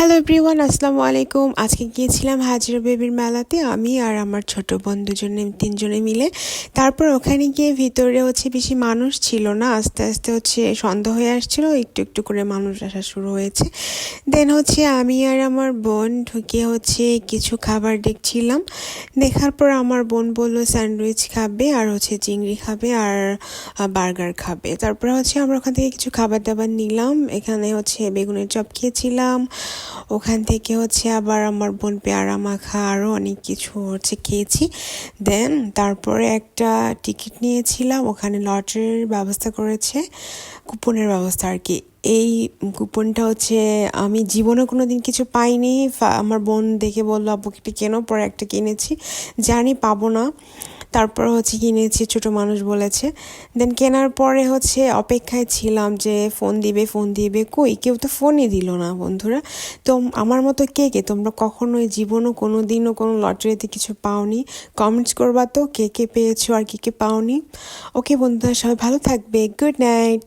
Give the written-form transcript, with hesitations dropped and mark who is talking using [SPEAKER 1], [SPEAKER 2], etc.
[SPEAKER 1] Hello everyone, আসসালামু আলাইকুম। আজকে গিয়েছিলাম হাজিরা বেবির মেলাতে আমি আর আমার ছোট বোন তিনজনে মিলে। তারপর ওখানে গিয়ে ভিতরে বেশি মানুষ ছিল না, আস্তে আস্তে সন্ধ্যা হয়ে আসছিল, একটু একটু করে মানুষ আসা শুরু হয়েছে। দেন আমি আর আমার বোন ঢুকে কিছু খাবার দেখছিলাম। দেখার পর আমার বোন বলল স্যান্ডউইচ খাবে আর চিংড়ি খাবে আর বার্গার খাবে। তারপর আমরা ওখান থেকে কিছু খাবার দাবার নিলাম। এখানে বেগুনের চপ খেয়েছিলাম। ওখান থেকে আবার আমার বোন পেয়ারা মাখা আরও অনেক কিছু খেয়েছি। দেন তারপরে একটা টিকিট নিয়েছিলাম, ওখানে লটারির ব্যবস্থা করেছে, কুপনের ব্যবস্থা আর কি। এই কুপনটা আমি জীবনে কোনো দিন কিছু পাইনি। আমার বোন দেখে বললো আব্বুকে একটা কেনো, পরে একটা কিনেছি, জানি পাবো না, তারপর কিনেছি, ছোট মানুষ বলেছে। দেন কেনার পরে অপেক্ষায় ছিলাম যে ফোন দিবে, কই কেউ তো ফোনই দিল না বন্ধুরা। তো আমার মতো কে কে তোমরা কখনোই জীবনও কোনো দিনও কোনো লটারিতে কিছু পাওনি? কমেন্টস করবা তো কে কে পেয়েছো আর কে কে পাওনি। ওকে বন্ধুরা, সবাই ভালো থাকবে। Good night.